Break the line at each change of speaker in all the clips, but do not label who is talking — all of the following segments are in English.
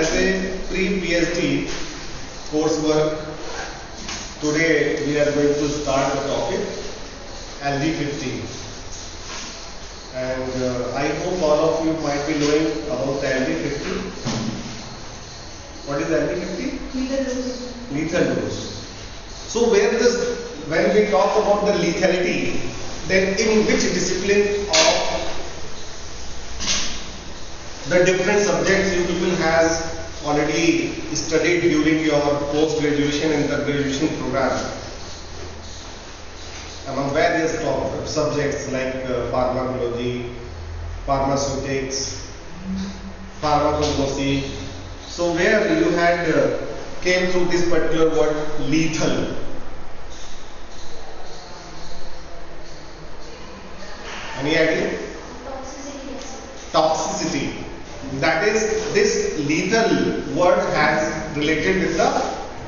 as a pre-PhD coursework, today we are going to start the topic LD50. And I hope all of you might be knowing about the LD50. What is LD50?
Lethal dose.
Lethal dose. So when we talk about the lethality, then in which discipline of the different subjects you people has already studied during your post-graduation and the graduation program? Among various subjects like pharmacology, pharmaceutics, pharmacognosy. So where you had came through this particular word lethal. Any idea? Toxicity. That is, this lethal word has related with the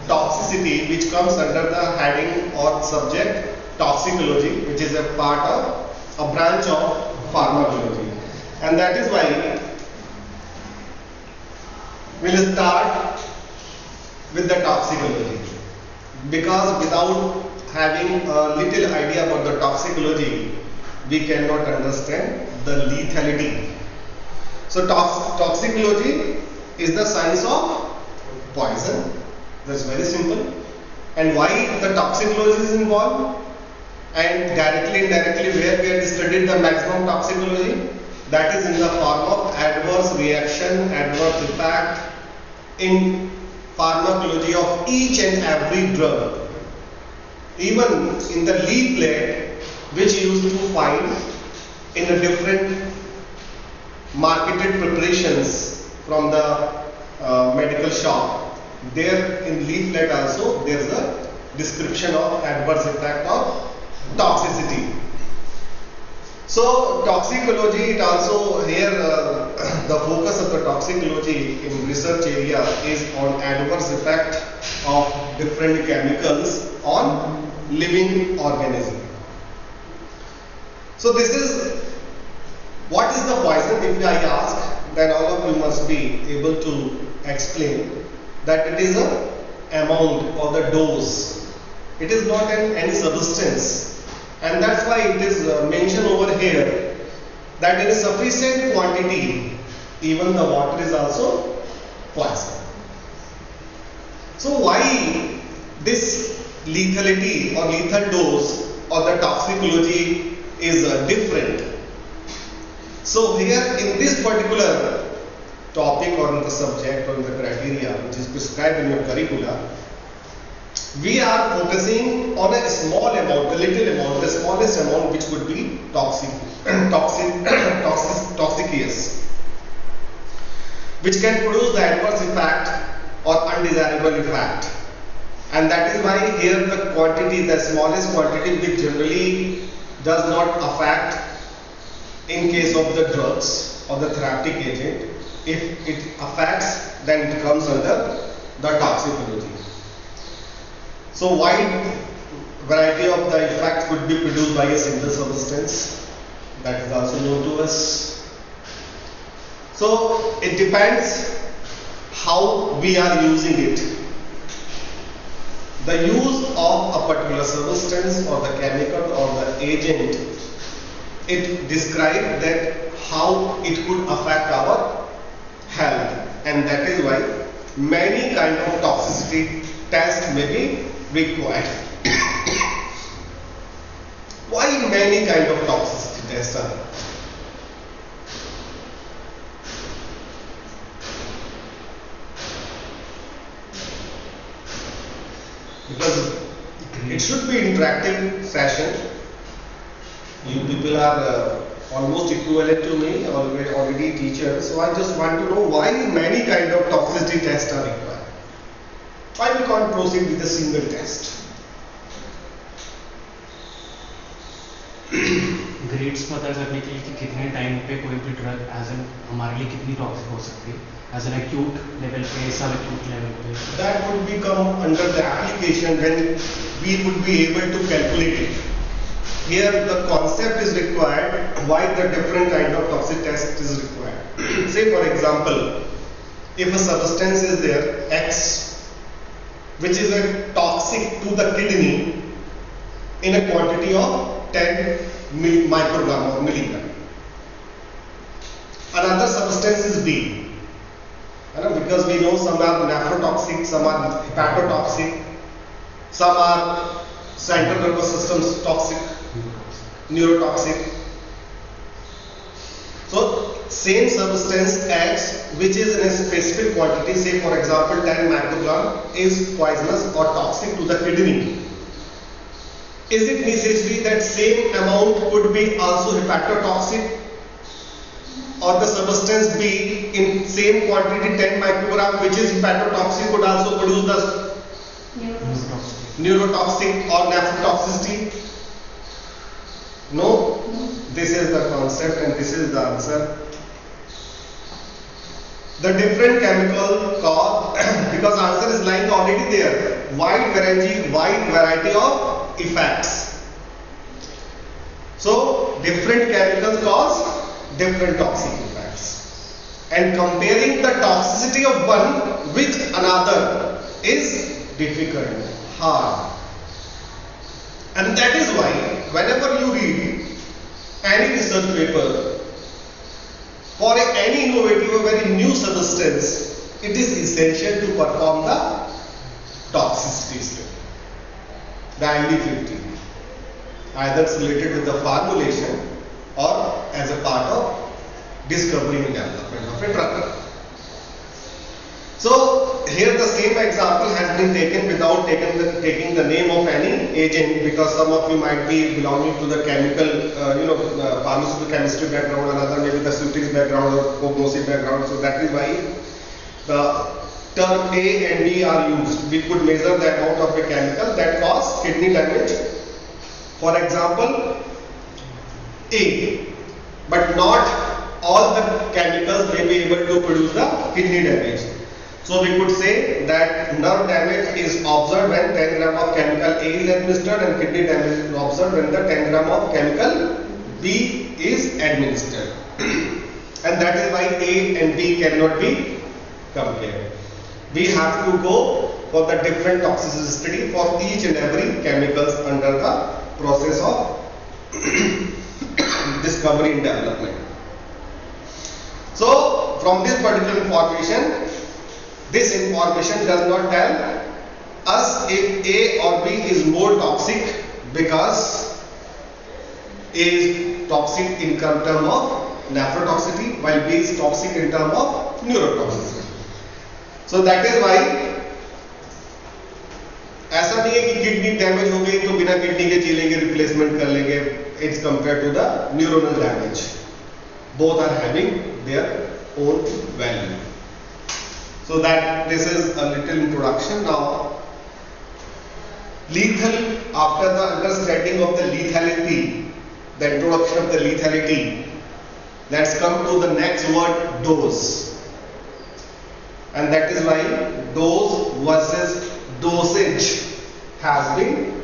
toxicity, which comes under the heading or subject toxicology, which is a part of a branch of pharmacology. And that is why we'll start with the toxicology, because without having a little idea about the toxicology, we cannot understand the lethality. So toxicology is the science of poison. That's very simple. And why the toxicology is involved? And directly, indirectly, where we have studied the maximum toxicology, that is in the form of adverse reaction, adverse effect in pharmacology of each and every drug. Even in the leaflet which you used to find in the different marketed preparations from the medical shop, there in leaflet also there is a description of adverse effect of toxicity. So toxicology, it also here the focus of the toxicology in research area is on adverse effect of different chemicals on living organism. So this is, what is the poison? If I ask, then all of you must be able to explain that it is a amount or the dose. It is not any substance. And that's why it is mentioned over here that in a sufficient quantity, even the water is also poison. So why this lethality or lethal dose or the toxicology is different? So here in this particular topic or in the subject or in the criteria which is prescribed in your curricula, we are focusing on a small amount, a little amount, the smallest amount which could be toxicous, which can produce the adverse effect or undesirable effect. And that is why here the quantity, the smallest quantity, which generally does not affect in case of the drugs or the therapeutic agent. If it affects, then it comes under the toxicology. So wide variety of the effect could be produced by a single substance, that is also known to us. So it depends how we are using it. The use of a particular substance or the chemical or the agent, it describes that how it could affect our health, and that is why many kind of toxicity tests may be required. Why many kind of toxicity tests are? Because it should be interactive session. You people are almost equivalent to me, already teachers. So I just want to know why many kind of toxicity tests are required. Why we can't proceed with a single test?
Grades पता करने के लिए कि कितने time पे कोई भी drug as an हमारे लिए कितनी टॉक्सिक हो सकती है एज एन एक्यूट लेवल पे सब एक्यूट लेवल पे
That would become under the application when we would be able to calculate it. Here the concept is required, why the different kind of toxic test is required. Say for example, if a substance is there, X, which is a toxic to the kidney in a quantity of 10 microgram or milligram. Another substance is B. Because we know some are nephrotoxic, some are hepatotoxic, some are central nervous system toxic, neurotoxic. So same substance X, which is in a specific quantity, say for example 10 microgram, is poisonous or toxic to the kidney. Is it necessary that same amount could be also hepatotoxic, or the substance B in same quantity 10 microgram, which is hepatotoxic, could also produce the neurotoxic or nephrotoxicity? No. This is the concept and this is the answer. The different chemical cause, because answer is lying already there. Wide variety of effects. So different chemicals cause different toxic effects. And comparing the toxicity of one with another is difficult, hard. And that is why whenever you read any research paper for any innovative or very new substance, it is essential to perform the toxicity study, the MD50, either it's related with the formulation or as a part of discovery and development of a drug. So here the same example has been taken without taking the name of any agent, because some of you might be belonging to the chemical, pharmaceutical chemistry background, another maybe the Sutix background or Cognosy background. So that is why the term A and B are used. We could measure the amount of a chemical that cause kidney damage. For example, A, but not all the chemicals may be able to produce the kidney damage. So we could say that nerve damage is observed when 10 gram of chemical A is administered, and kidney damage is observed when the 10 gram of chemical B is administered. And that is why A and B cannot be compared. We have to go for the different toxicity study for each and every chemicals under the process of discovery and development. So from this particular information, this information does not tell us if A or B is more toxic, because A is toxic in terms of nephrotoxicity while B is toxic in terms of neurotoxicity. So that is why ऐसा नहीं है कि kidney damage हो गई तो बिना kidney के जी लेंगे, रिप्लेसमेंट कर लेंगे. It's compared to the neuronal damage. Both are having their own value. So that this is a little introduction. Now, lethal, after the understanding of the lethality, the introduction of the lethality, let's come to the next word, dose. And that is why dose versus dosage has been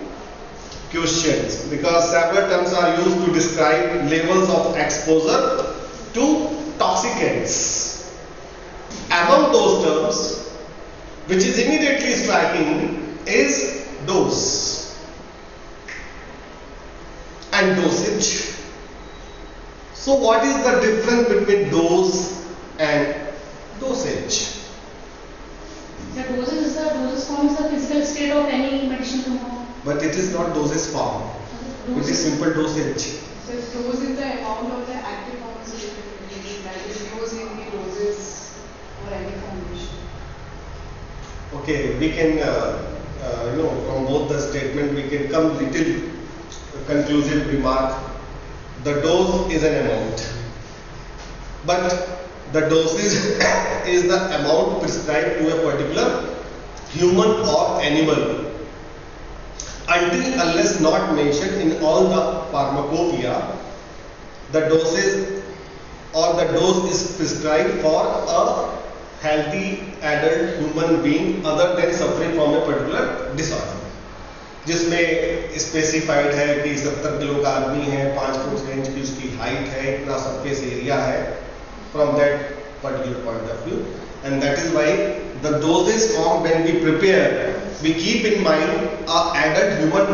questioned, because several terms are used to describe levels of exposure to toxicants. Among those terms, which is immediately striking, is dose and dosage. So what is the difference between dose and dosage?
The dosage form is the physical state of any medication compound.
But it is not dosage form. It is simple dosage.
So dose is the amount of the active pharmaceutical ingredient that is used in the doses or any formulation.
Okay, we can, from both the statement we can come little conclusive remark. The dose is an amount, but the dosage is the amount prescribed to a particular human or animal. Until unless not mentioned in all the pharmacopoeia, the doses or the dose is prescribed for a healthy adult human being other than suffering from a particular disorder, जिसमें specified है कि 70 kilo का आदमी है, 5 foot inch की उसकी height है, इतना सरफेस एरिया है. From that particular point of view, and that is why the dosage form when we prepare, we keep in mind a adult human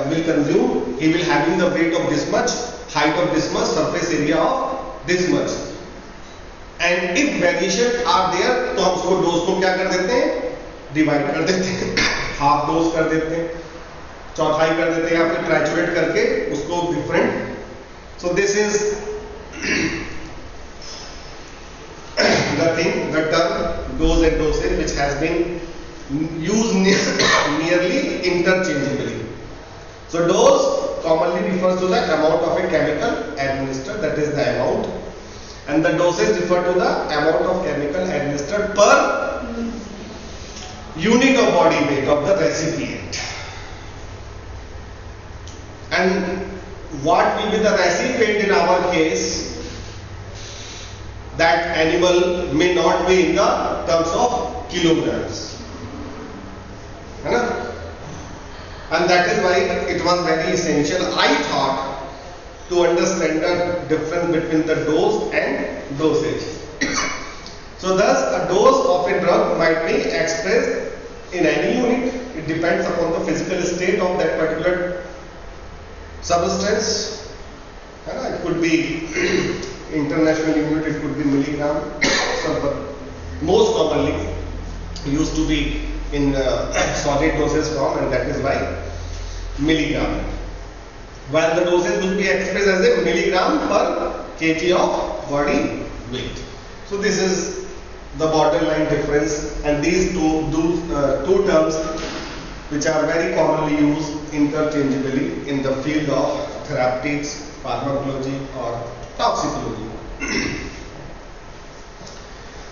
will consume, he will having the weight of this much, height of this much, surface area of this much, and if variation are there तो हम उसको dose को क्या कर देते हैं, divide कर देते हैं, हाफ डोज कर देते हैं, चौथाई कर देते हैं, या फिर ट्राइचुरेट करके उसको different. So this is the thing, the term dose and dosage, which has been used nearly interchangeably. So dose commonly refers to the amount of a chemical administered, that is the amount, and the dosage refer to the amount of chemical administered per unit of body weight of the recipient. And what will be the recipient in our case? That animal may not be in the terms of kilograms, है ना? And that is why it was very essential, I thought, to understand the difference between the dose and dosage. So thus a dose of a drug might be expressed in any unit. It depends upon the physical state of that particular substance. It could be international unit, it could be milligram. Most commonly used to be in solid dosage form, and that is why milligram. While the dosage will be expressed as a milligram per kg of body weight. So this is the borderline difference, and these two terms which are very commonly used interchangeably in the field of therapeutics, pharmacology or toxicology.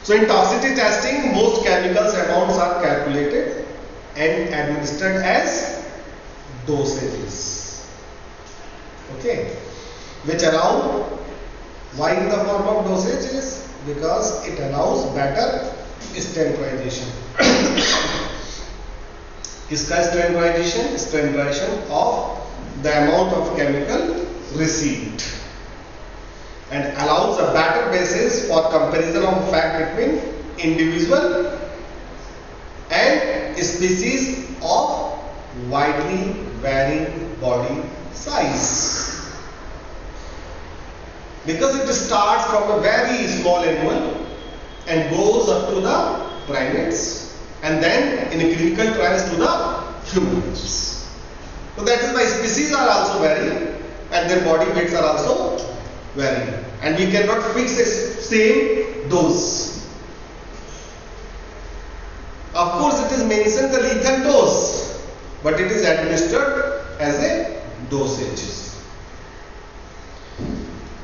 So in toxicity testing, most chemicals amounts are calculated and administered as dosages. Okay, which allow, why in the form of dosages? Because it allows better standardization. Kiska standardization? Standardization of the amount of chemical received, and allows a better basis for comparison of fact between individual and species of widely varying body size. Because it starts from a very small animal and goes up to the primates, and then in clinical trials to the humans. So that is why species are also varying and their body weights are also varying, and we cannot fix the same dose. Of course it is mentioned the lethal dose, but it is administered as a dosage.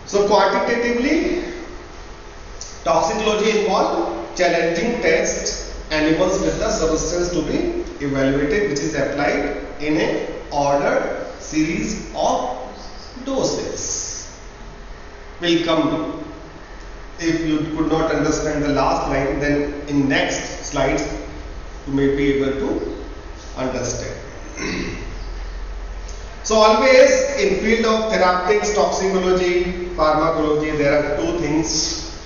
So quantitatively, toxicology involves challenging test animals with the substance to be evaluated, which is applied in a ordered series of doses. Will come. If you could not understand the last line, then in next slides you may be able to understand. So always in field of therapeutics, toxicology, pharmacology, there are two things: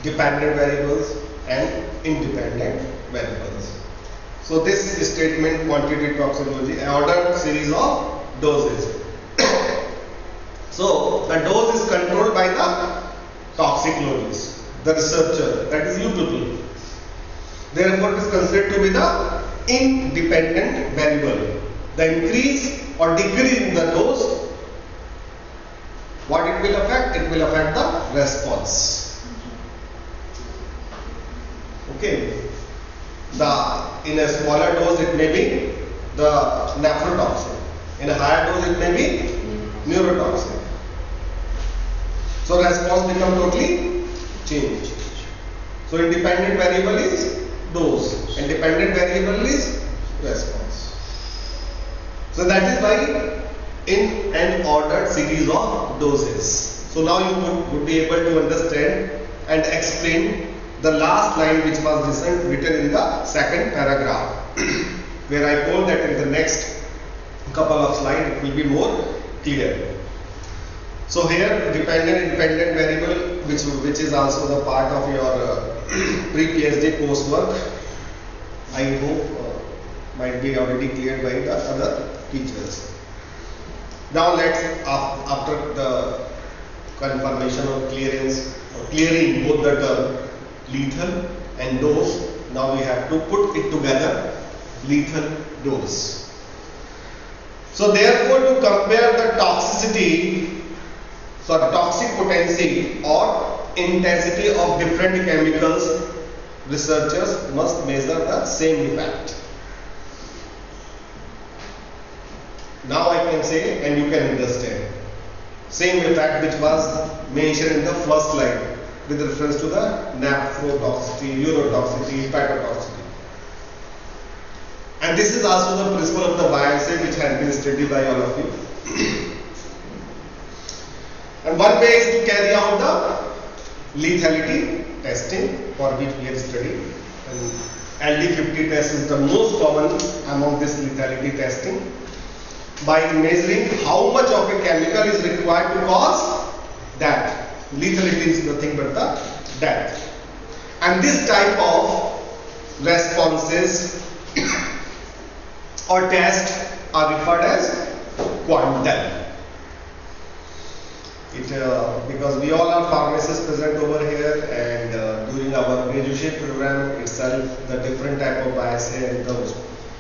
dependent variables and independent variables. So this statement, quantitative toxicology, ordered series of doses. So the dose is controlled by the toxicologist, the researcher, that is you people. Therefore it is considered to be the independent variable. The increase or decrease in the dose, what it will affect? It will affect the response. Okay. In a smaller dose it may be the nephrotoxin. In a higher dose it may be neurotoxin. So response becomes totally changed. So independent variable is dose and dependent variable is response. So that is why in an ordered series of doses. So now you would be able to understand and explain the last line which was written in the second paragraph, where I told that in the next couple of slides it will be more clear. So here dependent independent variable, which is also the part of your pre-PhD coursework, I hope might be already cleared by the other teachers. Now let's, after the confirmation or clearance or clearing both the term lethal and dose, now we have to put it together, lethal dose. So therefore, to compare the toxicity, so the toxic potency or intensity of different chemicals, researchers must measure the same effect. Now I can say, and you can understand, same effect which was mentioned in the first slide with reference to the nephrotoxicity, urotoxicity, hepatotoxicity. And this is also the principle of the bioassay which has been studied by all of you. And one way is to carry out the lethality testing, for which we have studied. And LD50 test is the most common among this lethality testing, by measuring how much of a chemical is required to cause death. Lethality is nothing but the death. And this type of responses or tests are referred as quantum. Because we all are pharmacists present over here, and during our graduate program itself, the different type of bioassay, and the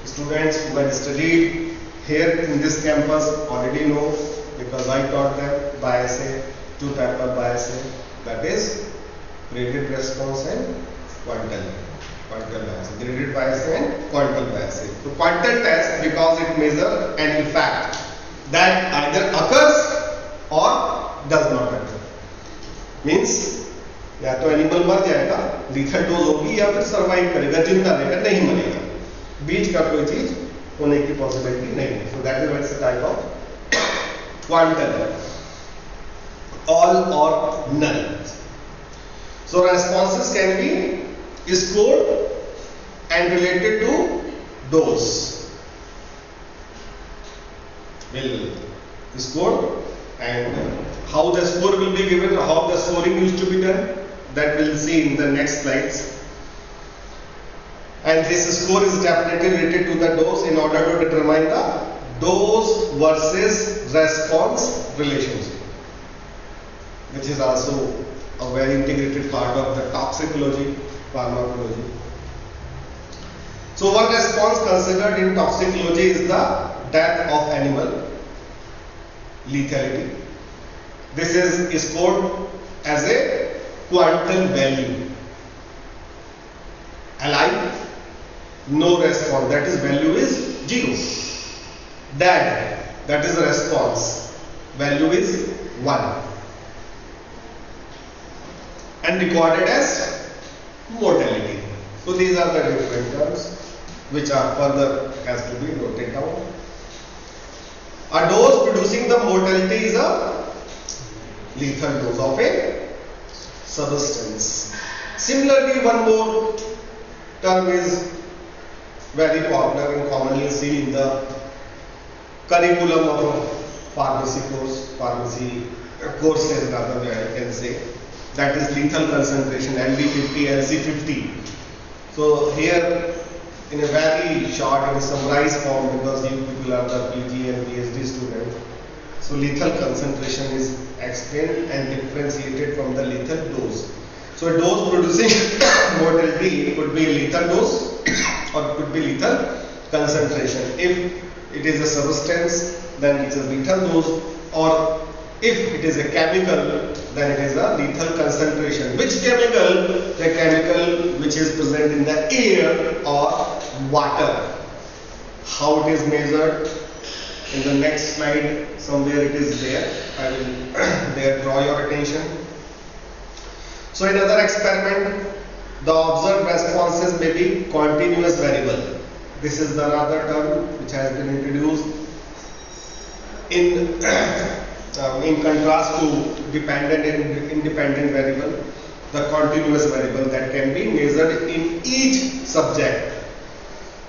students who had studied here in this campus already know, because I taught them bioassay, two type of bioassay, that is graded response and quantum bioassay, graded bioassay and quantum bioassay. So quantum test, because it measures an effect that either occurs or does not occur. Means या तो animal मर जाएगा, lethal dose होगी, या फिर survive करेगा, जिंदा रहेगा, नहीं मरेगा, बीच का कोई चीज होने की पॉसिबिलिटी नहीं है. So that is what's the type of quantum, all or none. So responses can be scored and related to dose. Will scored, and how the score will be given, how the scoring used to be done, that we'll see in the next slides. And this score is definitely related to the dose in order to determine the dose versus response relationship, which is also a very integrated part of the toxicology, pharmacology. So one response considered in toxicology is the death of animal, lethality. This is scored as a quantum value. Alive, no response, that is value is 0. Dead, that is the response, value is 1. And recorded as mortality. So these are the different terms which are further has to be noted down. A dose producing the mortality is a lethal dose of a substance. Similarly, one more term is very popular and commonly seen in the curriculum of a pharmacy courses rather, I can say, that is lethal concentration, LD50, LC50. So here in a very short and summarized form, because you people are the PG and PhD students, so lethal concentration is explained and differentiated from the lethal dose. So a dose producing mortality could be lethal dose or it could be lethal concentration. If it is a substance, then it is a lethal dose, or if it is a chemical, then it is a lethal concentration. Which chemical? The chemical which is present in the air or water. How it is measured? In the next slide, somewhere it is there. I will there draw your attention. So in another experiment, the observed responses may be continuous variable. This is the other term which has been introduced in contrast to dependent and independent variable, the continuous variable that can be measured in each subject.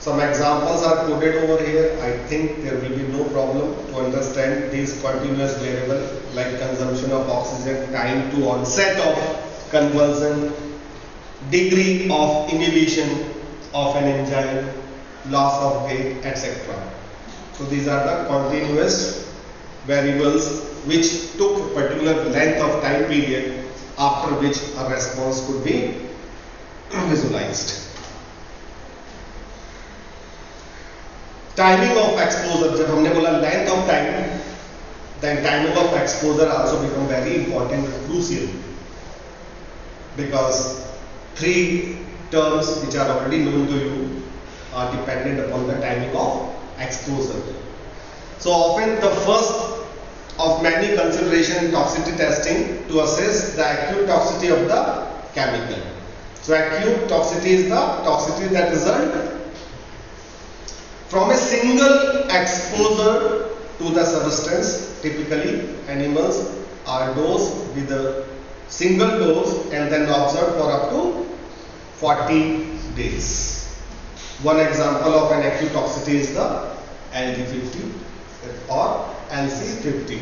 Some examples are quoted over here. I think there will be no problem to understand these continuous variable like consumption of oxygen, time to onset of conversion, degree of inhibition of an enzyme, loss of weight, etc. So these are the continuous variables which took particular length of time period after which a response could be visualized. Timing of exposure, जब हमने बोला length of time, then timing of exposure also become very important and crucial, because three terms which are already known to you are dependent upon the timing of exposure. So often the first of many consideration in toxicity testing to assess the acute toxicity of the chemical. So acute toxicity is the toxicity that results from a single exposure to the substance. Typically animals are dosed with a single dose and then observed for up to 40 days. One example of an acute toxicity is the LD50 or LC50,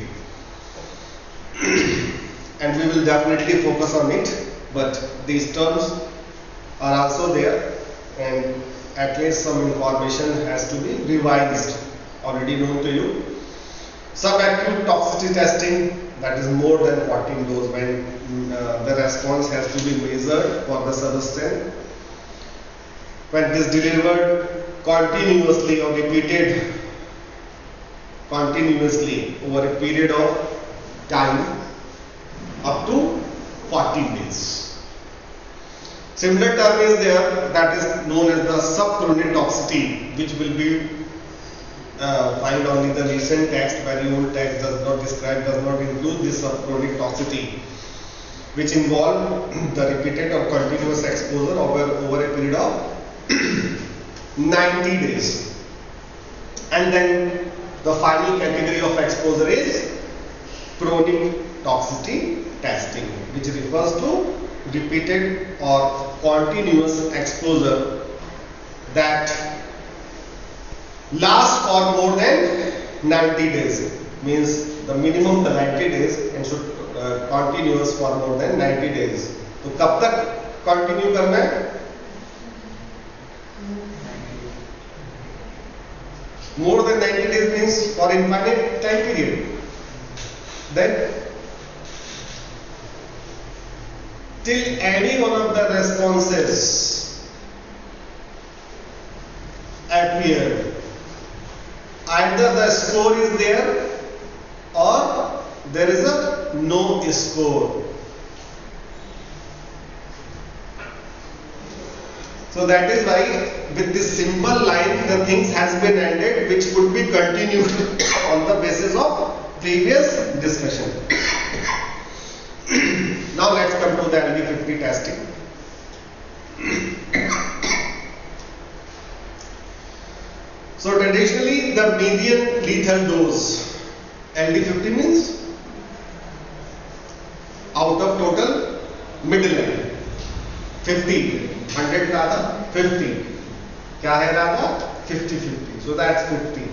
and we will definitely focus on it, but these terms are also there and at least some information has to be revised, already known to you. Subacute toxicity testing, that is more than 14 dose, when the response has to be measured for the substance. When it is delivered continuously or repeated continuously over a period of time up to 40 days. Similar term is there that is known as the subchronic toxicity, which will be find only the recent text. Very old text does not describe, does not include this subchronic toxicity, which involve the repeated or continuous exposure over a period of 90 days. And then the final category of exposure is chronic toxicity testing, which refers to repeated or continuous exposure that lasts for more than 90 days. Means the minimum the 90 days and should continuous for more than 90 days. तो कब तक continue करना है? More than 90 days means for infinite time period. Then till any one of the responses appear, either the score is there or there is a no score. So that is why with this simple line the things has been ended, which would be continued on the basis of previous discussion. Now let's come to the LD50 testing. So traditionally the median lethal dose, LD50 means out of total middle line 50, 100 का था 50, क्या है रहा था 50-50, so that's 50.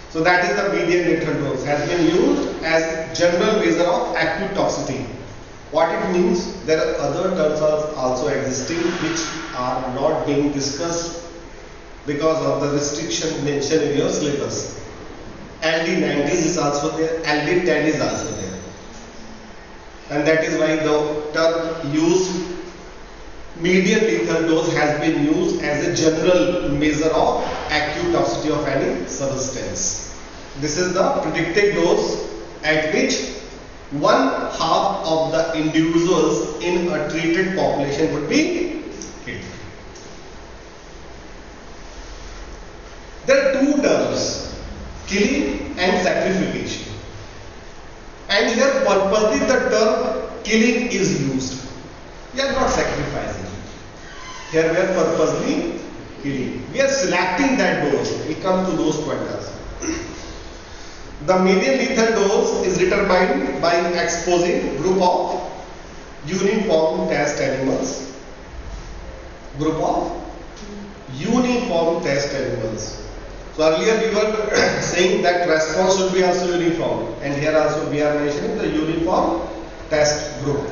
So that is the median lethal dose, has been used as general measure of acute toxicity. What it means, there are other terms also existing which are not being discussed because of the restriction mentioned in your syllabus. LD90 is also there, LD10 is also there, and that is why the term used median lethal dose has been used as a general measure of acute toxicity of any substance. This is the predicted dose at which 1/2 of the individuals in a treated population would be killed. There are two terms, killing and sacrification, and here purposely the term killing is used. We are not sacrificing. Here we are purposely killing. We are selecting that dose. We come to those pointers. The median lethal dose is determined by exposing group of uniform test animals, group of uniform test animals. So earlier we were saying that response should be also uniform, and here also we are mentioning the uniform test group.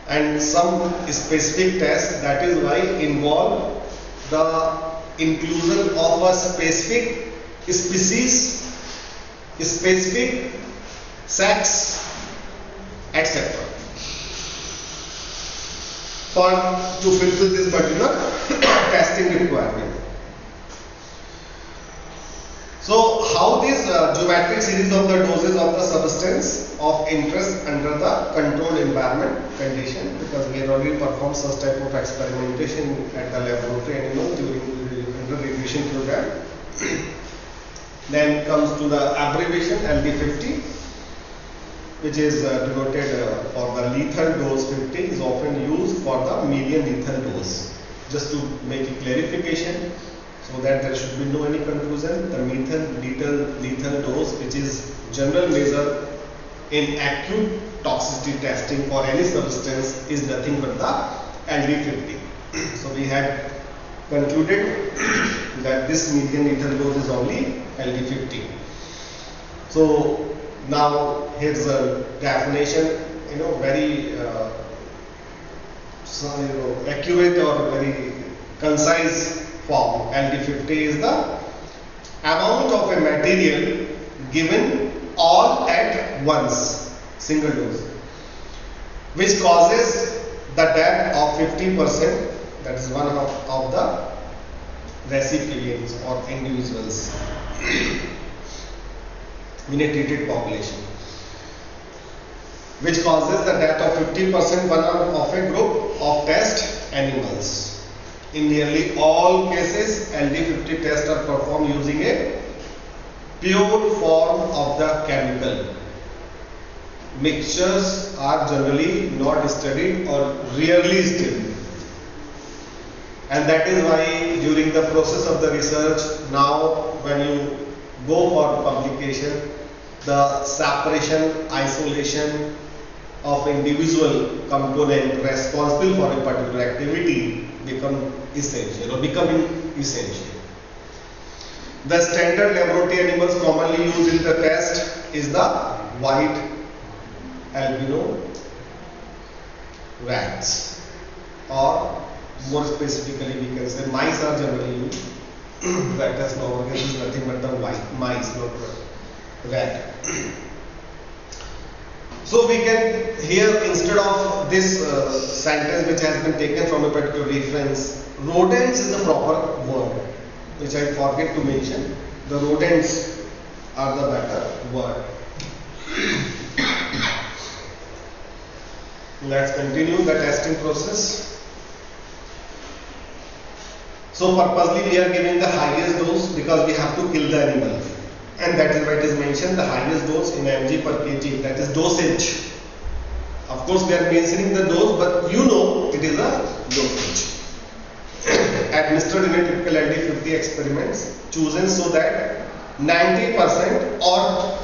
And some specific tests, that is why involve the inclusion of a specific species, specific sex, etc. for to fulfill this particular testing requirement. So how this geometric series of the doses of the substance of interest under the controlled environment condition, because we have already performed such type of experimentation at the laboratory animals during the radiation program. Then comes to the abbreviation LD50, which is denoted for the lethal dose. 50 is often used for the median lethal dose. Just to make a clarification, so that there should be no any confusion, the lethal dose, which is general measure in acute toxicity testing for any substance, is nothing but the LD50. So we had concluded that this median lethal dose is only LD50. So now here's a definition, very accurate or very concise form. LD50 is the amount of a material given all at once, single dose, which causes the death of 50%, that is one of the recipients or individuals in a treated population, which causes the death of 50% of a group of test animals. In nearly all cases, LD50 tests are performed using a pure form of the chemical. Mixtures are generally not studied or rarely studied. And that is why during the process of the research, now when you go for publication, the separation, isolation of individual component responsible for a particular activity becoming essential. The standard laboratory animals commonly used in the test is the white albino rats, or more specifically we can say mice are generally used. Rats nowadays is nothing but the white mice, not rat. So we can here, instead of this sentence which has been taken from a particular reference, rodents is the proper word, which I forget to mention. The rodents are the better word. Let's continue the testing process. So purposely we are giving the highest dose because we have to kill the animal. And that is why it is mentioned the highest dose in mg per kg, that is dosage. Of course we are mentioning the dose, but it is a dosage. Administered in a typical LD50 experiments chosen so that 90% or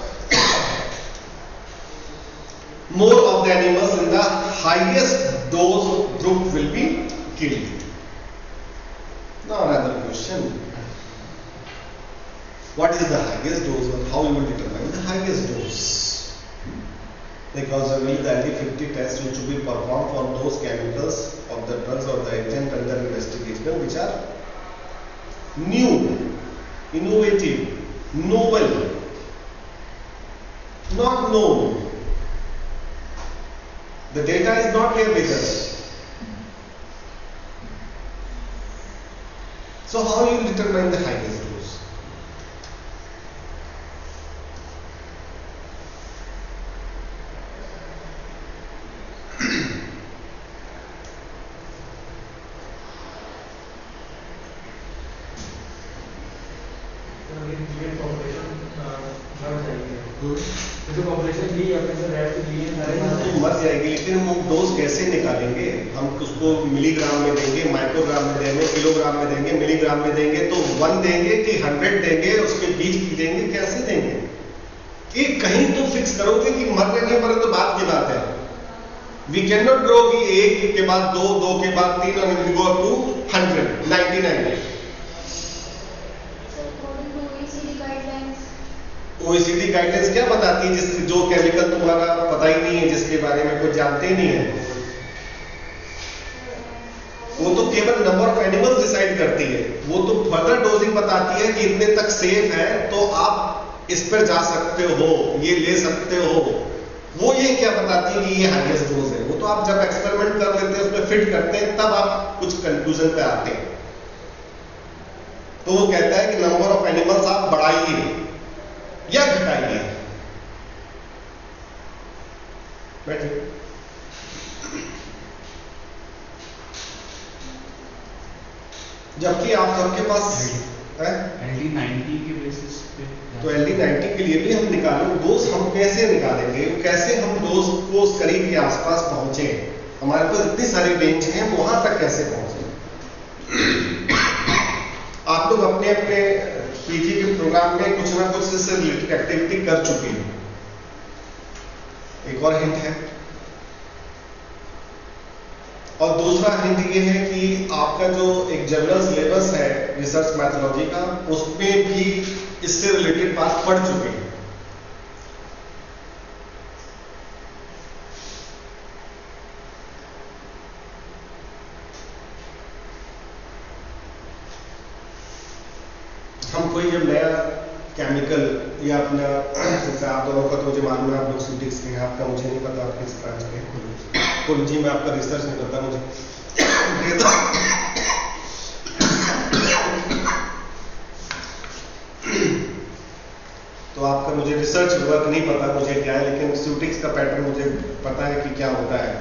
more of the animals in the highest dose group will be killed. Now another question. What is the highest dose, or how you will determine the highest dose? Because generally the LD50 test which will be performed for those chemicals of the drugs or the agent under investigation which are new, innovative, novel, not known. The data is not here with us. So how you will determine the highest dose? मर जाएगी, लेकिन हम dose कैसे निकालेंगे? हम उसको milligram में देंगे, माइक्रोग्राम में देंगे, किलोग्राम में देंगे, मिलीग्राम में देंगे, तो 1 देंगे कि 100 देंगे, उसके बीच की देंगे, कैसे देंगे? एक कहीं तो फिक्स करोगे कि मर रहे नहीं मरे तो बात की बात है। We cannot grow कि 1 के बाद 2, 2 के बाद 3 and we go up to 100, 99. OECD guidelines क्या बताती है, जो केमिकल तुम्हारा पता ही नहीं है, जिसके बारे में कुछ जानते ही नहीं है, वो तो केवल नंबर ऑफ एनिमल्स डिसाइड करती है। वो तो फर्दर डोजिंग बताती है कि इतने तक सेफ है तो आप इस पर जा सकते हो, ये ले सकते हो। वो ये क्या बताती है कि ये हाईएस्ट डोज है। वो तो आप जब एक्सपेरिमेंट कर लेते हैं, उसमें फिट करते हैं, तब आप कुछ कंक्लूजन पे आते हैं। तो वो कहता है कि नंबर ऑफ एनिमल्स आप बढ़ाइए या घटाइए। बैठिए। जबकि आप सबके पास है
LD90 के बेसिस पे,
तो LD90 के लिए भी हम निकालेंगे डोज। हम कैसे निकालेंगे, कैसे हम डोज को उस करीब के आसपास पहुंचे, हमारे पास इतनी सारी रेंज है, वहां तक कैसे पहुंचे। आप लोग अपने अपने पीजी के प्रोग्राम में कुछ ना कुछ इससे रिलेटेड एक्टिविटी कर चुके हैं। एक और हिंट है, और दूसरा हिंट ये है कि आपका जो एक जनरल सिलेबस है रिसर्च मैथोलॉजी का, उसमें भी इससे रिलेटेड बात पढ़ चुके हैं। हम कोई जब नया केमिकल या अपना, जैसे आप दोनों का तो मुझे मालूम है, आप लोग सिटिक्स के हैं, आपका मुझे नहीं पता आप किस ब्रांच के हैं, जी में आपका रिसर्च नहीं पता मुझे। तो आपका मुझे रिसर्च वर्क नहीं पता मुझे क्या है, लेकिन सिटिक्स का पैटर्न मुझे पता है कि क्या होता है।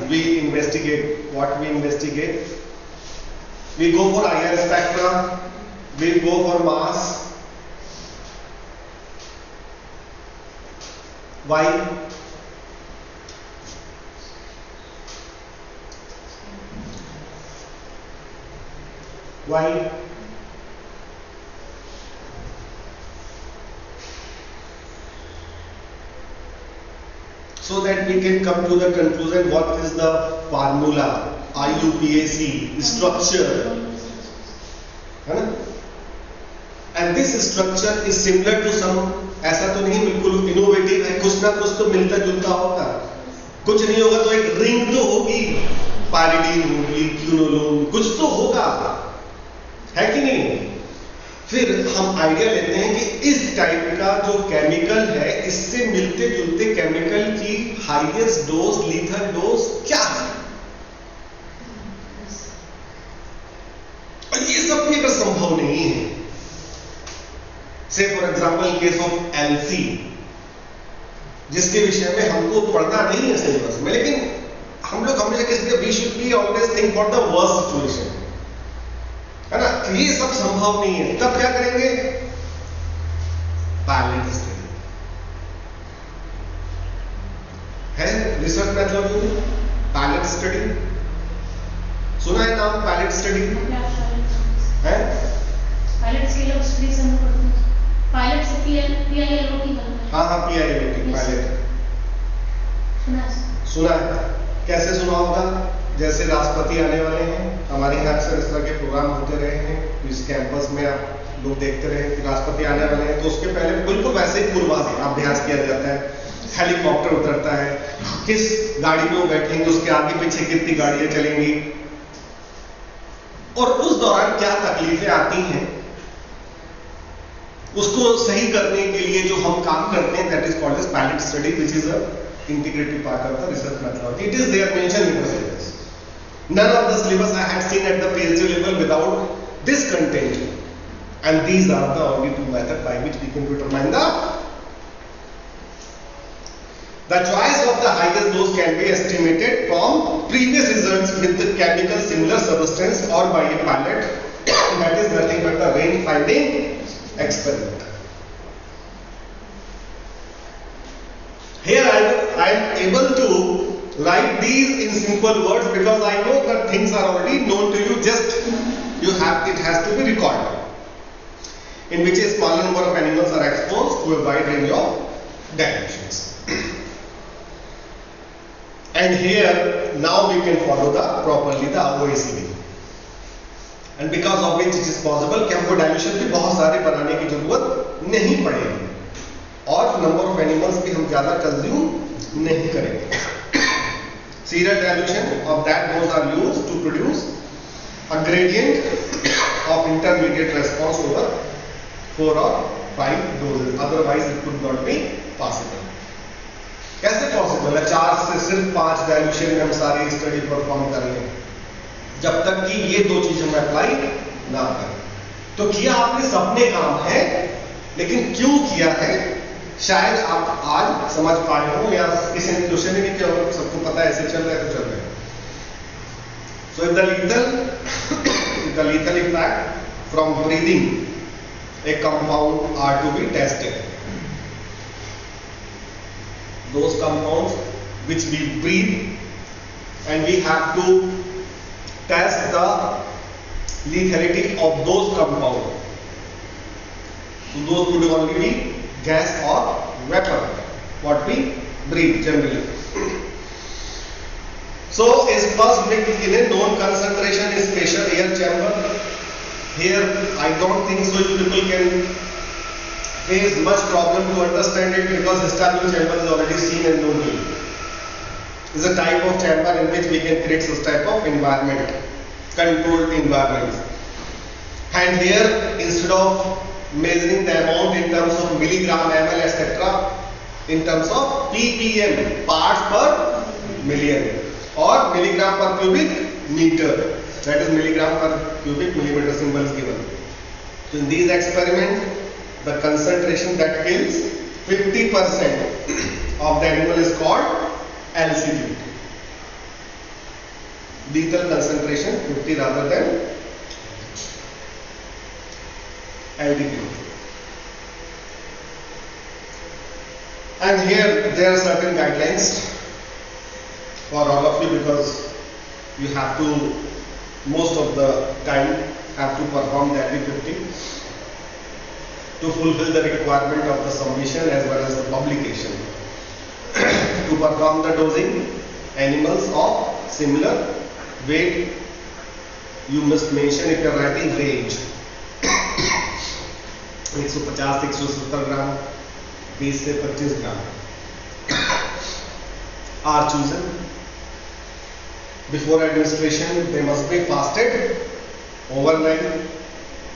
We investigate, what we investigate, we go for IR spectra, we go for mass. Why? Why? So that we can come to the conclusion what is the formula, IUPAC, structure, है ना? And this structure is similar to some, ऐसा तो नहीं बिल्कुल innovative है, कुछ ना कुछ तो मिलता जुलता होगा। कुछ नहीं होगा तो एक रिंग तो होगी, पाइरिडीन होगी, क्यूनोलोन, कुछ तो होगा, है कि नहीं। फिर हम आइडिया लेते हैं कि इस टाइप का जो केमिकल है, इससे मिलते जुलते केमिकल की हाईएस्ट डोज, लीथल डोज क्या है। और ये सब भी अगर संभव नहीं है, से for example case of LC, जिसके विषय में हमको पढ़ना नहीं है सिलेबस में, लेकिन हम लोग हमेशा किसी we should be always think for the worst situation, है ना। ये सब संभव नहीं है, तब क्या करेंगे, पायलट स्टडी है रिसर्च मैथोलॉजी में। पायलट स्टडी सुना है नाम, पायलट स्टडी है।
पायलट स्केल ऑफ स्टडी से हम पढ़ते हैं, पायलट से PILOT बनता है।
हाँ PILOT पायलट सुना है। कैसे सुना होगा, जैसे राष्ट्रपति आने वाले हैं, हमारे यहाँ अक्सर इस तरह के प्रोग्राम होते रहे हैं, इस कैंपस में आप लोग देखते रहे कि राष्ट्रपति आने वाले हैं, तो उसके पहले बिल्कुल वैसे ही पूर्वाभ्यास किया जाता है। हेलीकॉप्टर उतरता है, किस गाड़ी में वो बैठेंगे, उसके आगे पीछे कितनी गाड़ियां चलेंगी, और उस दौरान क्या तकलीफें आती हैं, उसको सही करने के लिए जो हम काम करते हैं, that is called as pilot study, which is a integrated part of the research methodology. It is there mentioned in the syllabus. None of the syllabus I had seen at the PhD level without this content, and these are the only two methods by which we can determine the choice of the highest dose can be estimated from previous results with the chemical similar substance or by a pilot, that is nothing but the range finding experiment. Here I am able to write these in simple words because I know that things are already known to you, just it has to be recorded, in which a small number of animals are exposed to a wide range of dimensions. And here now we can follow the properly the OECD. And because of which it is possible कि हमको dilution भी बहुत सारे बनाने की जरूरत नहीं पड़ेगी और नंबर ऑफ एनिमल्स भी हम ज्यादा कंज्यूम नहीं करेंगे. Serial dilution of that dose are used to produce a gradient of intermediate response over 4 or 5 doses. Otherwise it could not be possible. कैसे पॉसिबल है 4 से सिर्फ 5 डाइल्यूशन में हम सारी स्टडी परफॉर्म कर रहे हैं जब तक कि ये दो चीजें हम अप्लाई ना करें. तो किया आपने सबने काम है, लेकिन क्यों किया है शायद आप आज समझ पाए हो या किसी ने क्वेश्चन ही नहीं किया हो, सबको पता है ऐसे चल रहा है तो चल रहा है. So the lethal effect from breathing a compound are to be tested. Those compounds which we breathe and we have to test the lethality of those compounds. So those would only be gas or vapor what we breathe generally. So is first mixed in a known concentration in special air chamber. Here I don't think so you people can face much problem to understand it because histamic chamber is already seen and known to you. It's a type of chamber in which we can create such type of environment, controlled environments. And here instead of measuring the amount in terms of milligram, ml, etc., in terms of ppm, parts per million, or milligram per cubic meter, that is milligram per cubic millimeter symbol is given. So in these experiments, the concentration that kills 50% of the animal is called LCD. Lethal concentration 50 rather than LDP. And here there are certain guidelines for all of you because you have to most of the time have to perform the LD50 to fulfill the requirement of the submission as well as the publication. To perform the dosing, animals of similar weight you must mention if you are writing range. 150-170 ग्राम 20 से 25 ग्राम are chosen. Before administration they must be fasted overnight.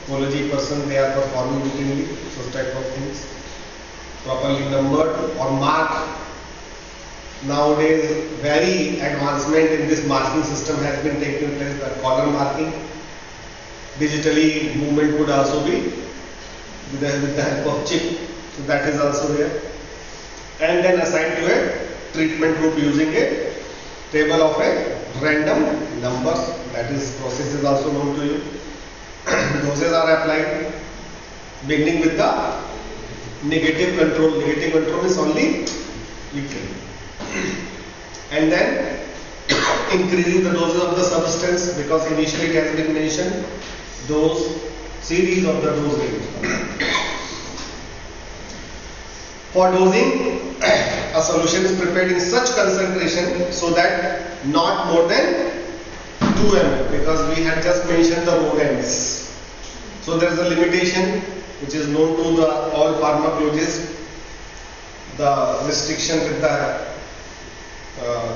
Pathology person they are performing routinely such type of things. Properly numbered or marked. Nowadays very advancement in this marking system has been taking place. The color marking, digitally movement could also be with the help of chip, so that is also there. And then assigned to a treatment group using a table of a random numbers. That is process is also known to you. Doses are applied beginning with the negative control. Negative control is only liquid. And then increasing the doses of the substance because initially it has been mentioned those series of the dose range. For dosing, a solution is prepared in such concentration so that not more than 2 ml because we had just mentioned the rodents. So there is a limitation which is known to the all pharmacologists, the restriction with the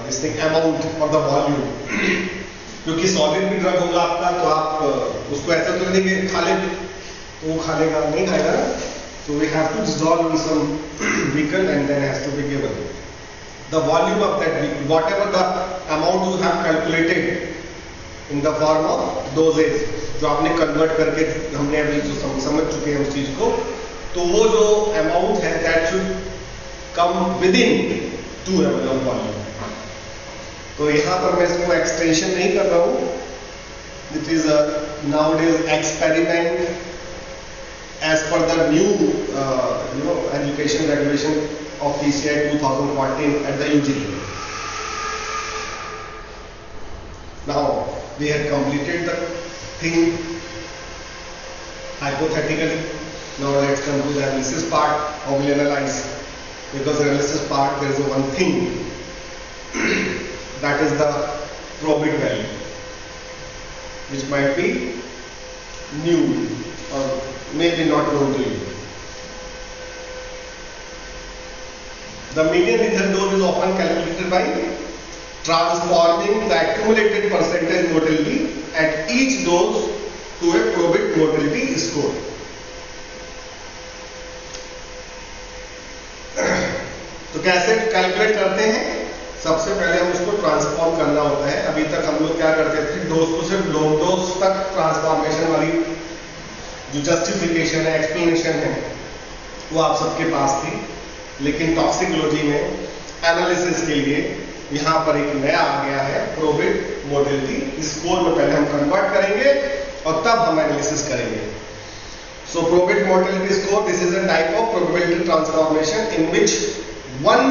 this thing amount or the volume. क्योंकि solid भी drug होगा आपका तो आप उसको ऐसा तो नहीं कि खा ले तो वो खा लेगा नहीं खाएगा ना. So we have to dissolve in some vehicle and then has to be given the volume of that vehicle, whatever the amount you have calculated in the form of dosage जो आपने convert करके हमने अभी जो समझ चुके हैं उस चीज को, तो वो जो amount है that should come within 2 ml of volume. तो यहाँ पर मैं इसको एक्सटेंशन नहीं कर रहा हूँ. It is a nowadays experiment as per the new education regulation of PCI 2014 at the UG. Now we have completed the thing hypothetically. Now let's come to the analysis part. How we analyze, because the analysis part there is one thing that is the probit value, which might be new or maybe not known to you. The median lethal dose is often calculated by transforming the accumulated percentage motility at each dose to a probit motility score. तो कैसे calculate करते हैं? सबसे पहले हम उसको transform करना होता है. अभी तक हम लोग क्या करते थे, डोज को सिर्फ लॉग डोज तक ट्रांसफॉर्मेशन वाली जो जस्टिफिकेशन है, एक्सप्लेनेशन है, वो आप सबके पास थी. लेकिन टॉक्सिकोलॉजी में एनालिसिस के लिए यहाँ पर एक नया आ गया है, प्रोबिट मोटिलिटी स्कोर में पहले हम कन्वर्ट करेंगे और तब हम एनालिसिस करेंगे. So probit motility score, this is a type of probability transformation in which one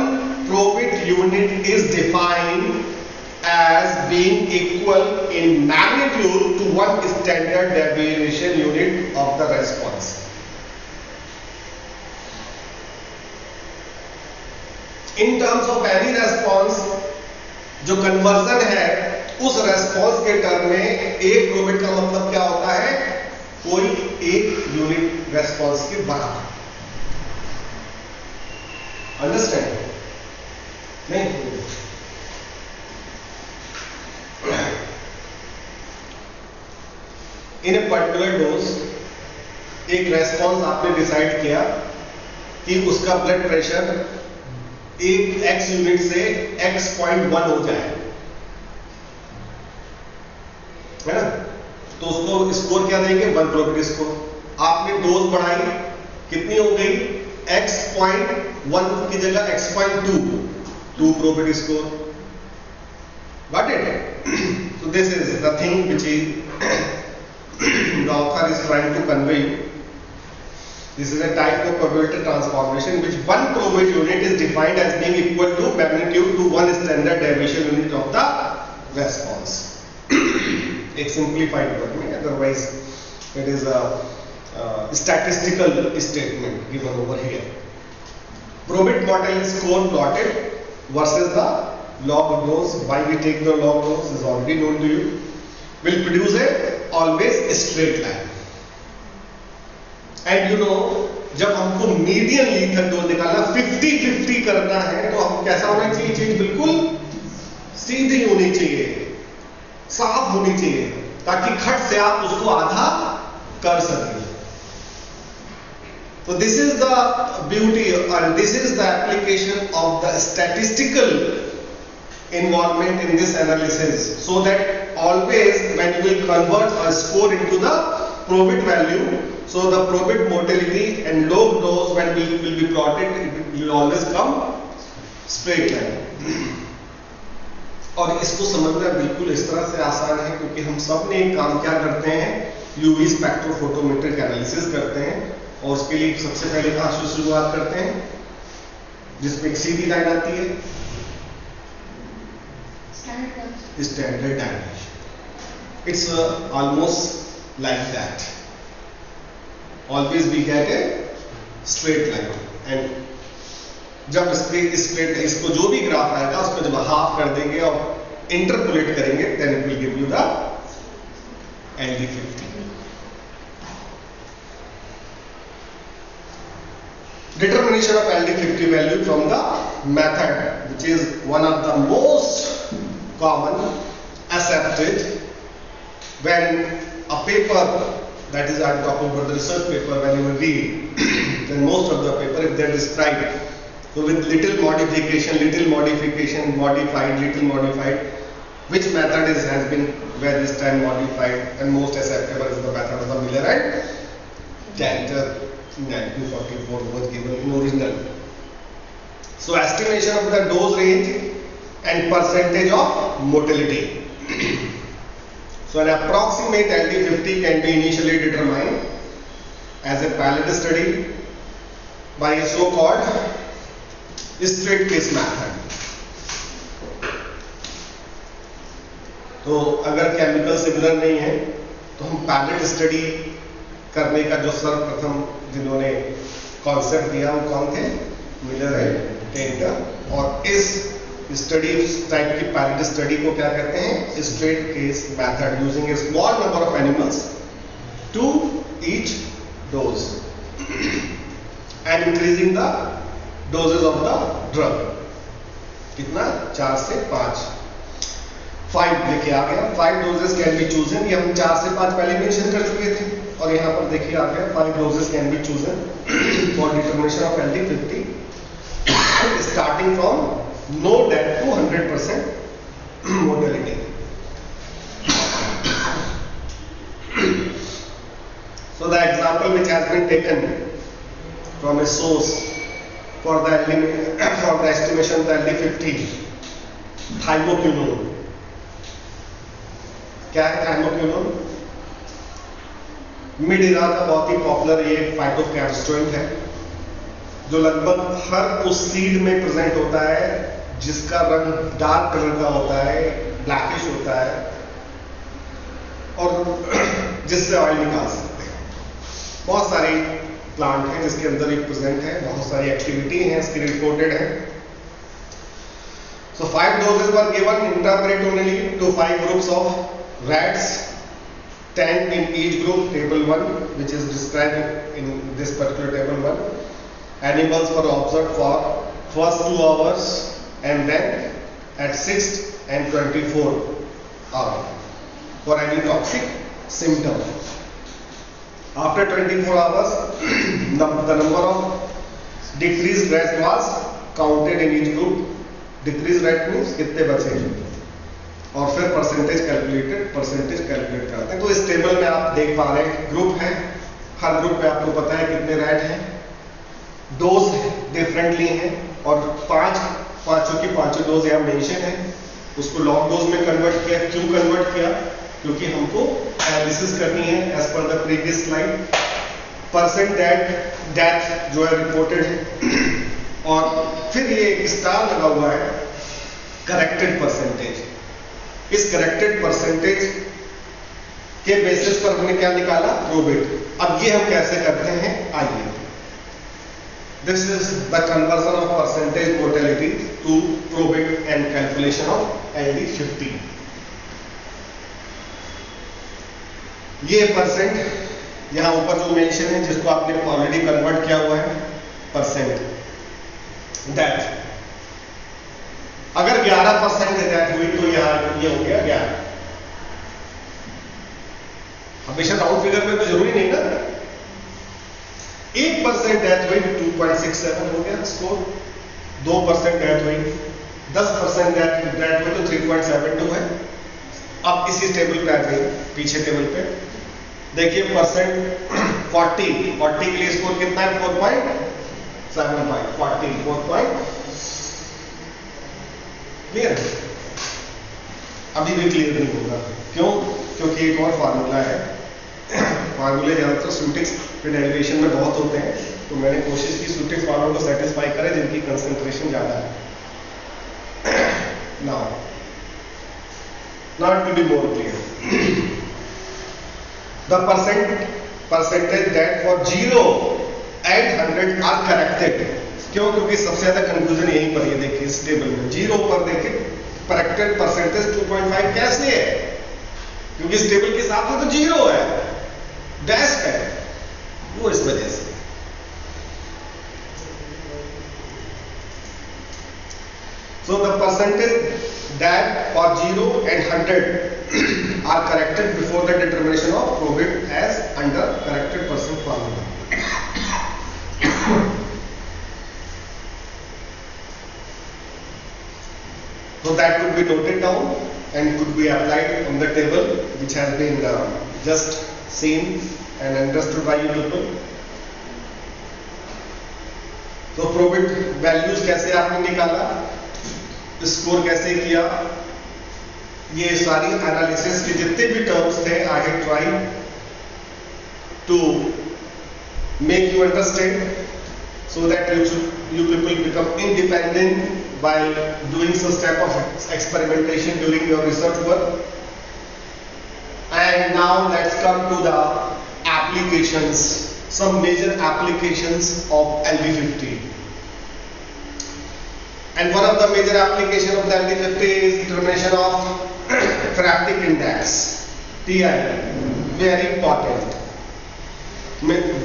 probit unit is defined as being equal in magnitude to one standard deviation unit of the response. In terms of any response, जो conversion है उस response के term में एक probit का मतलब क्या होता है? कोई एक यूनिट रेस्पॉन्स के बराबर. अंडरस्टैंड? नहीं? इन ए पर्टिकुलर डोज एक रेस्पॉन्स आपने डिसाइड किया कि उसका ब्लड प्रेशर एक एक्स यूनिट से x.1 हो जाए, है ना? तो उसको स्कोर क्या देंगे? 1 प्रोबेबिलिटी स्कोर. आपने डोज बढ़ाई, कितनी हो गई? x.1 की जगह x.2, 2 probability score. Got it? So this is the thing which the author is trying to convey. This is a type of probability transformation which one probit unit is defined as being equal to magnitude to one standard deviation unit of the response. एक simplified word में, otherwise it is a statistical statement given over here. Probit motility score plotted versus the log dose. Why we take the log dose is already known to you. Will produce a always straight line. And you know, जब हमको median lethal dose निकालना 50-50 करना है तो हम कैसा होना चाहिए? चीज बिल्कुल सीधी होनी चाहिए, साफ होनी चाहिए, ताकि खट से आप उसको आधा कर सकें. So this is the beauty and this is the application of the statistical involvement in this analysis, so that always when you will convert a score into the probit value, so the probit motility and log dose when will be plotted, it will always come straight line. और इसको समझना बिल्कुल इस तरह से आसान है क्योंकि हम सब ने एक काम क्या करते हैं, यूवी स्पेक्ट्रोफोटोमेट्रिक एनालिसिस करते हैं और उसके लिए सबसे पहले कहाँ से शुरुआत करते हैं? जिसमें एक सीधी लाइन आती है, standard dimension. It's almost like that. Always we get a straight line and जब स्ट्रेट इसको जो भी ग्राफ आएगा उसको जब हाफ कर देंगे और इंटरपोलेट करेंगे then it will give you the LD50. Determination of LD50 value from the method, which is one of the most common accepted when a paper, that is I'm talking about the research paper, when you read then most of the paper if they are described so with little modification, modified, which method has been various time modified and most acceptable is the method of the Miller and Cantor 1944 was given in original. So estimation of the dose range and percentage of motility. So an approximate LD50 can be initially determined as a pilot study by a so-called straight case method. तो अगर chemical similar नहीं है तो हम pilot study करने का जो सर्वप्रथम जिन्होंने कॉन्सेप्ट दिया वो कौन थे? Miller and Tenter. और इस स्टडी टाइप की पैरेलल स्टडी को क्या कहते हैं? Straight case method using a small number of animals to each dose and increasing the doses of the drug. कितना? 4 से 5. 5 देखिए आ गया. 5 डोजेस कैन बी चूजन. ये हम 4 से 5 पहले मेंशन कर चुके थे और यहाँ पर देखिए आ गया 5 doses can be chosen for determination of LD50 starting from no death to 100% mortality. So the example which has been taken from a source for the estimation of the LD50, thymoquinone. क्या है thymoquinone? Mid इरा का बहुत ही popular ये फाइटोकेमिस्ट्रोइड है जो लगभग हर उस seed में प्रेजेंट होता है जिसका रंग डार्क कलर का होता है, ब्लैकिश होता है और जिससे ऑयल निकाल सकते हैं. बहुत सारी प्लांट हैं जिसके अंदर ये प्रेजेंट है, बहुत सारी एक्टिविटी हैं इसकी रिपोर्टेड है. So 5 doses were given interpretally to 5 groups of rats, 10 in each group, table 1, which is described in this particular table 1. Animals were observed for first 2 hours and then at 6th and 24th hour for any toxic symptom. After 24 hours, the number of decreased rats was counted in each group. Decreased rat means कितने बचे और फिर percentage calculate करते हैं. तो इस table में आप देख पा रहे हैं ग्रुप है, हर ग्रुप में आपको पता है कितने रैट हैं, डोज डिफरेंटली हैं और पांचों की पांचों डोज यहाँ मेंशन है. उसको लॉग डोज में कन्वर्ट किया. क्यों कन्वर्ट किया? क्योंकि हमको एनालिसिस करनी है as per the previous slide. Percent death जो है रिपोर्टेड है और फिर ये एक स्टार लगा हुआ है करेक्टेड परसेंटेज. इस करेक्टेड परसेंटेज के बेसिस पर हमने क्या निकाला? प्रोबेट. अब ये हम कैसे करते हैं आइए. This is the conversion of percentage mortality to probate and calculation of LD50. ये परसेंट यहाँ ऊपर जो मेंशन है जिसको आपने ऑलरेडी कन्वर्ट किया हुआ है परसेंट डेथ. अगर 11% डेथ हुई तो यहाँ ये हो गया 11. हमेशा राउंड फिगर में तो जरूरी नहीं ना. 1% डेथ हुई 2.67 हो गया स्कोर. 2% डेथ हुई, 10% डेथ हुई तो 3.72 है. अब इसी टेबल पे आ जाइए, पीछे टेबल पे देखिए परसेंट 40 के लिए स्कोर कितना है? 4.75. 4. क्लियर है? अभी भी क्लियर नहीं होगा. क्यों? क्योंकि एक और फार्मूला है. फार्मूले ज्यादातर सूटिक्स पे डेरिवेशन में बहुत होते हैं तो मैंने कोशिश की सूटिक्स वालों को सेटिस्फाई करें जिनकी कंसंट्रेशन ज्यादा है. Now it will be more clear. The percentage that for 0 and 100 are corrected. क्यों? क्योंकि सबसे ज्यादा कंफ्यूजन यहीं पर ये देखिए इस टेबल में 0 पर देखिए करेक्टेड परसेंटेज 2.5 कैसे है? क्योंकि इस टेबल के साथ में तो 0 है, डैश है, वो इस वजह से. So the percentage that for 0 and 100 are corrected before the determination of probate as under corrected percent formula. So that could be noted down and could be applied on the table which has been just seen and understood by you people. तो probate values कैसे आपने निकाला, score कैसे किया, ये सारी analysis के जितने भी टर्म्स थे I have tried to make you understand so that you people become independent while doing such type of experimentation during your research work. And now let's come to the applications, some major applications of LD50. And one of the major application of the LD50 is determination of therapeutic index, TI, very important.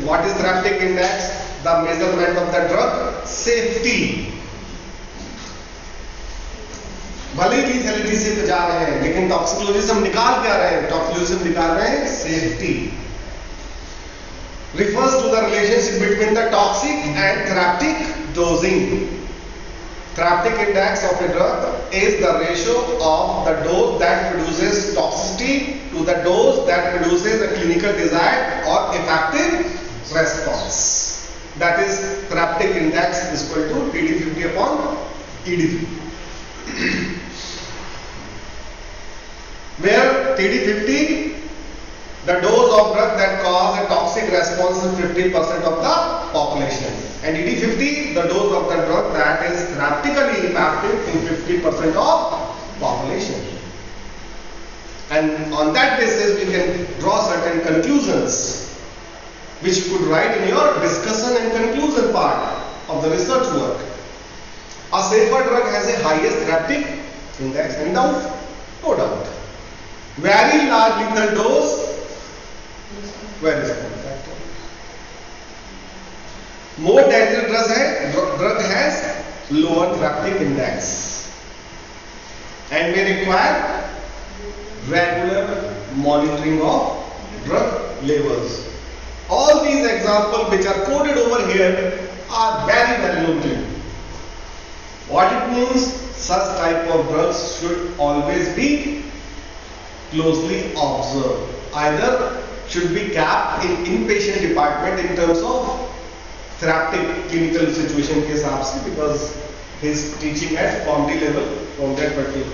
What is therapeutic index? The measurement of the drug safety. भले ही lethality से तो जा रहे हैं, लेकिन toxicology से हम निकाल क्या रहे हैं? टॉक्सिकोलॉजी से हम निकाल रहे हैं safety. Refers to the relationship between the toxic and therapeutic dosing. Therapeutic index of a drug is the ratio of the dose that produces toxicity to the dose that produces a clinical desired or effective response. That is, therapeutic index is equal to TD50 upon ED50. Where TD50, the dose of drug that cause a toxic response in 50% of the population, and ED50, the dose of the drug that is therapeutically effective in 50% of population. And on that basis, we can draw certain conclusions, which you could write in your discussion and conclusion part of the research work. A safer drug has a highest therapeutic index, and no doubt. Very large lethal dose, very small factor. More dangerous drug has lower therapeutic index and may require regular monitoring of drug levels. All these examples which are coded over here are very valuable. What it means? Such type of drugs should always be closely observed. Either should be kept in inpatient department in terms of therapeutic clinical situation के हिसाब से, because he is teaching at PharmD level from that particular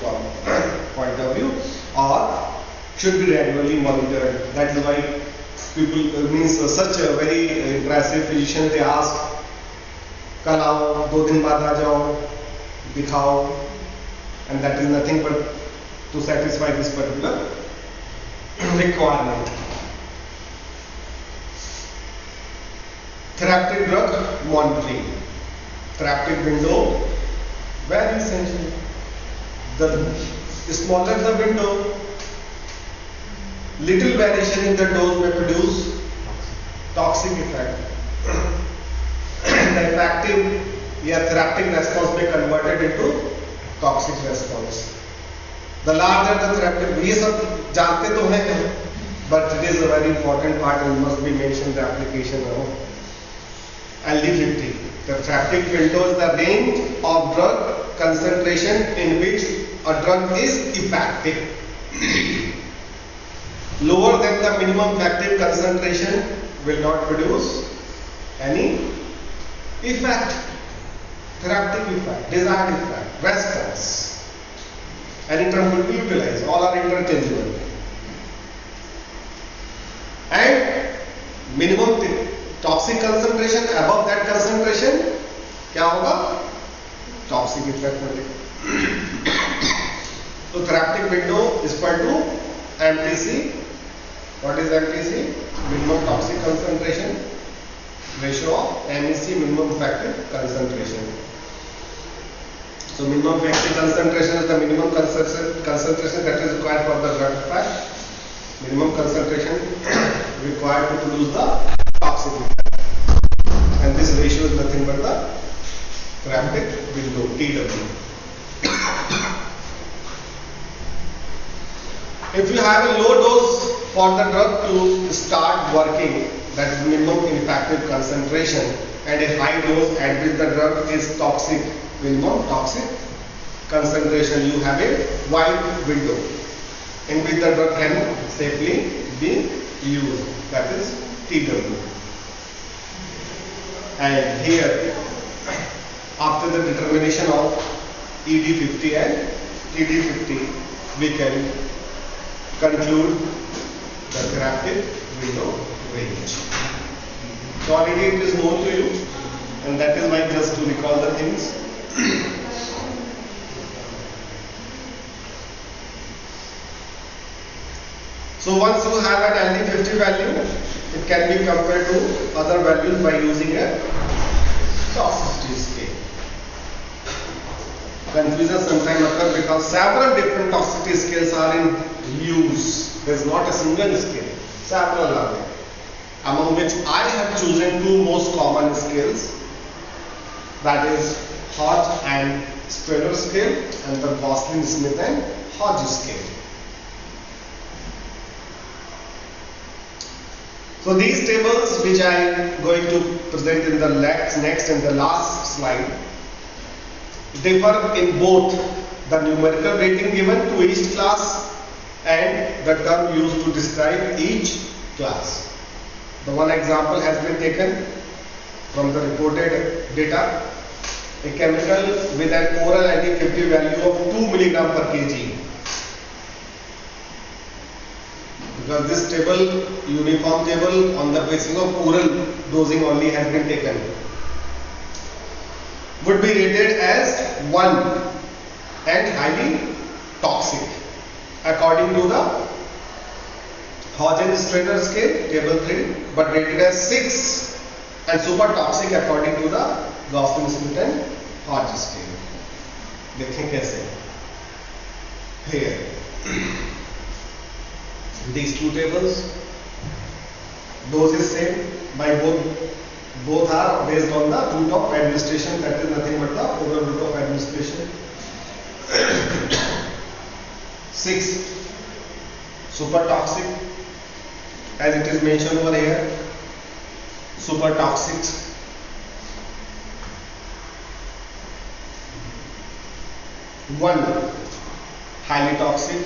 point of view, or should be regularly monitored. That is why people means such a very impressive physician, they ask कल आओ, 2 दिन बाद आ जाओ, दिखाओ, and that is nothing but to satisfy this particular requirement. Therapeutic drug monitoring. Therapeutic window, very essential. The smaller the window, little variation in the dose may produce toxic effect. The effective therapeutic response may converted into toxic response. The larger the therapeutic, ये सब जानते तो हैं, but it is a very important part and must be mentioned the application of LD50. The therapeutic window is the range of drug concentration in which a drug is effective. Lower than the minimum effective concentration will not produce any effect, therapeutic effect, desired effect, response. Any term could be utilized, all are interchangeable. And minimum toxic concentration, above that concentration, क्या होगा? Toxic effect मिलेगा. So therapeutic window is equal to MTC. What is MTC? Minimum toxic concentration ratio of MEC, minimum effective concentration. So minimum effective concentration is the minimum concentration that is required for the drug effect. Minimum concentration required to produce the toxic effect. And this ratio is nothing but the therapeutic window, TW. If you have a low dose for the drug to start working, that is minimum effective concentration, and a high dose at which the drug is toxic, minimum toxic concentration, you have a wide window in which the drug can safely be used, that is TW. And here, after the determination of ED50 and TD50, we can conclude the therapeutic window range. So already it is known to you, and that is why just to recall the things. So once you have an LD50 value, it can be compared to other values by using a toxicity scale. Confusion sometimes occur because several different toxicity scales are in use. There is not a single scale. Several are there. Among which I have chosen two most common scales. That is Hodge and Spreader scale and the Gosling, Smith and Hodge scale. So these tables which I am going to present in the next and the last slide differ in both the numerical rating given to each class and the term used to describe each class. The one example has been taken from the reported data. A chemical with an oral anti-50 value of 2 mg per kg. Because this table, uniform table on the basis of oral dosing only has been taken, would be rated as 1 and highly toxic according to the Hodge and Spreader scale, table 3, but rated as 6 and super toxic according to the Gosling, Smith and Hodge scale. देखें कैसे? Here, these two tables, dose is same by both are based on the route of administration, that is nothing but the oral route of administration. 6 super toxic, as it is mentioned over here, super toxic. 1 highly toxic,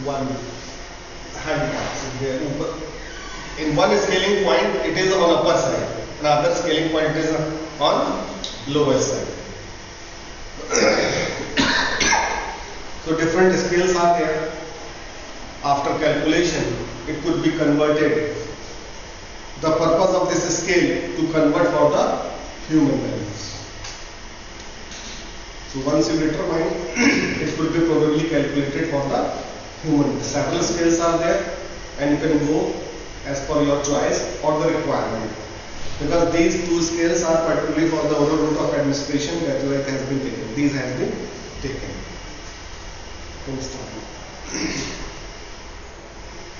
1 highly toxic. There, in one scaling point it is on upper side, another scaling point it is on lower side. So different scales are there. After calculation, it could be converted. The purpose of this scale to convert for the human values. So once you determine, it could be probably calculated for the human. Several scales are there and you can go as per your choice or the requirement. Because these two scales are particularly for the oral route of administration, that is why it has been taken. These has been taken.